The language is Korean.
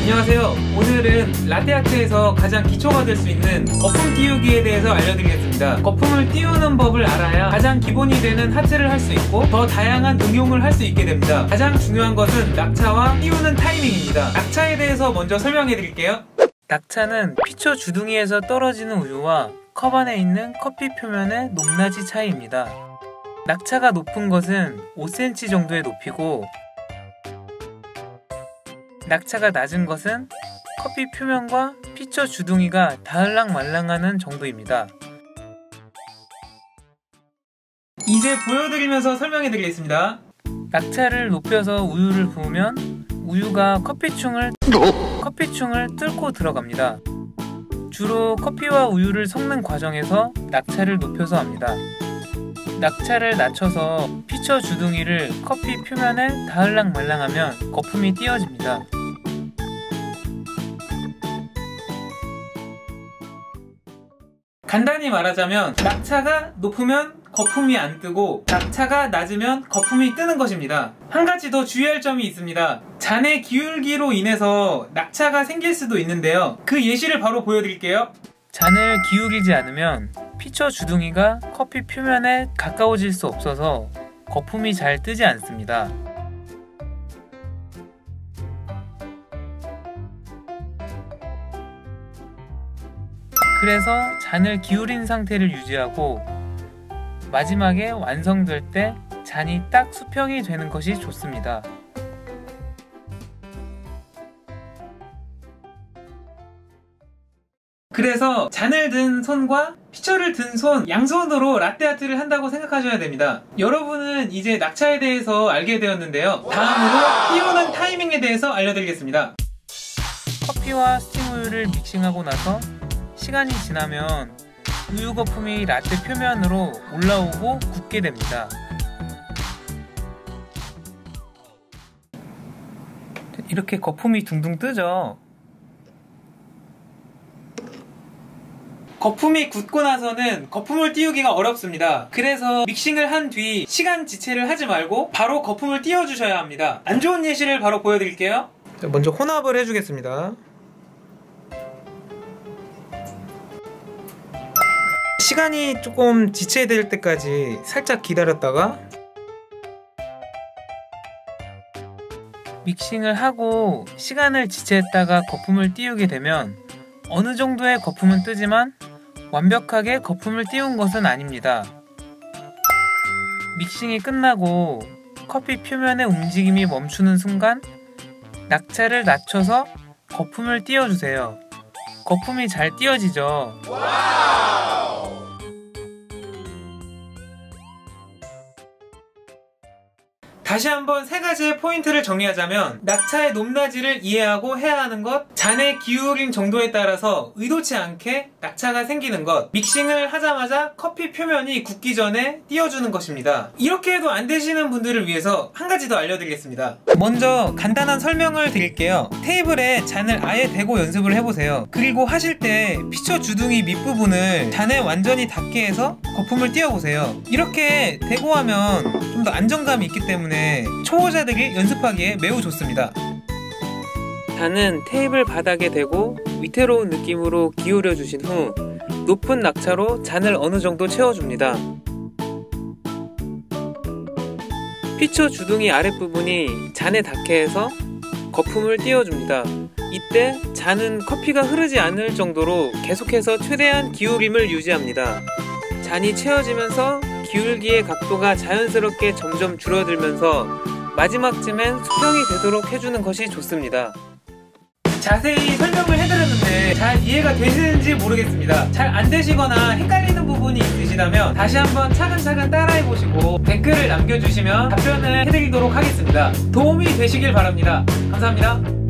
안녕하세요. 오늘은 라떼아트에서 가장 기초가 될 수 있는 거품 띄우기에 대해서 알려드리겠습니다. 거품을 띄우는 법을 알아야 가장 기본이 되는 하트를 할 수 있고 더 다양한 응용을 할 수 있게 됩니다. 가장 중요한 것은 낙차와 띄우는 타이밍입니다. 낙차에 대해서 먼저 설명해 드릴게요. 낙차는 피처 주둥이에서 떨어지는 우유와 컵 안에 있는 커피 표면의 높낮이 차이입니다. 낙차가 높은 것은 5cm 정도의 높이고 낙차가 낮은 것은 커피 표면과 피처 주둥이가 닿을랑말랑하는 정도입니다. 이제 보여드리면서 설명해 드리겠습니다. 낙차를 높여서 우유를 부으면 우유가 커피충을 뚫고 들어갑니다. 주로 커피와 우유를 섞는 과정에서 낙차를 높여서 합니다. 낙차를 낮춰서 피처 주둥이를 커피 표면에 닿을랑말랑하면 거품이 띄어집니다. 간단히 말하자면 낙차가 높으면 거품이 안 뜨고 낙차가 낮으면 거품이 뜨는 것입니다. 한 가지 더 주의할 점이 있습니다. 잔의 기울기로 인해서 낙차가 생길 수도 있는데요. 그 예시를 바로 보여드릴게요. 잔을 기울이지 않으면 피처 주둥이가 커피 표면에 가까워질 수 없어서 거품이 잘 뜨지 않습니다. 그래서 잔을 기울인 상태를 유지하고 마지막에 완성될 때 잔이 딱 수평이 되는 것이 좋습니다. 그래서 잔을 든 손과 피처를 든 손, 양손으로 라떼아트를 한다고 생각하셔야 됩니다. 여러분은 이제 낙차에 대해서 알게 되었는데요. 다음으로 띄우는 타이밍에 대해서 알려드리겠습니다. 커피와 스팀 우유를 믹싱하고 나서 시간이 지나면 우유 거품이 라떼 표면으로 올라오고 굳게 됩니다. 이렇게 거품이 둥둥 뜨죠. 거품이 굳고 나서는 거품을 띄우기가 어렵습니다. 그래서 믹싱을 한 뒤 시간 지체를 하지 말고 바로 거품을 띄워주셔야 합니다. 안 좋은 예시를 바로 보여드릴게요. 먼저 혼합을 해주겠습니다. 시간이 조금 지체될 때까지 살짝 기다렸다가 믹싱을 하고 시간을 지체했다가 거품을 띄우게 되면 어느 정도의 거품은 뜨지만 완벽하게 거품을 띄운 것은 아닙니다. 믹싱이 끝나고 커피 표면의 움직임이 멈추는 순간 낙차를 낮춰서 거품을 띄워주세요. 거품이 잘 띄어지죠. 다시 한번 세 가지의 포인트를 정리하자면 낙차의 높낮이를 이해하고 해야 하는 것, 잔의 기울인 정도에 따라서 의도치 않게 낙차가 생기는 것, 믹싱을 하자마자 커피 표면이 굳기 전에 띄워주는 것입니다. 이렇게 해도 안 되시는 분들을 위해서 한 가지 더 알려드리겠습니다. 먼저 간단한 설명을 드릴게요. 테이블에 잔을 아예 대고 연습을 해보세요. 그리고 하실 때 피처 주둥이 밑부분을 잔에 완전히 닿게 해서 거품을 띄워보세요. 이렇게 대고 하면 좀 더 안정감이 있기 때문에 초보자들이 연습하기에 매우 좋습니다. 잔은 테이블 바닥에 대고 위태로운 느낌으로 기울여 주신 후 높은 낙차로 잔을 어느 정도 채워줍니다. 피처 주둥이 아랫부분이 잔에 닿게 해서 거품을 띄워줍니다. 이때 잔은 커피가 흐르지 않을 정도로 계속해서 최대한 기울임을 유지합니다. 잔이 채워지면서 기울기의 각도가 자연스럽게 점점 줄어들면서 마지막쯤엔 수평이 되도록 해주는 것이 좋습니다. 자세히 설명을 해드렸는데 잘 이해가 되시는지 모르겠습니다. 잘 안되시거나 헷갈리는 부분이 있으시다면 다시 한번 차근차근 따라해보시고 댓글을 남겨주시면 답변을 해드리도록 하겠습니다. 도움이 되시길 바랍니다. 감사합니다.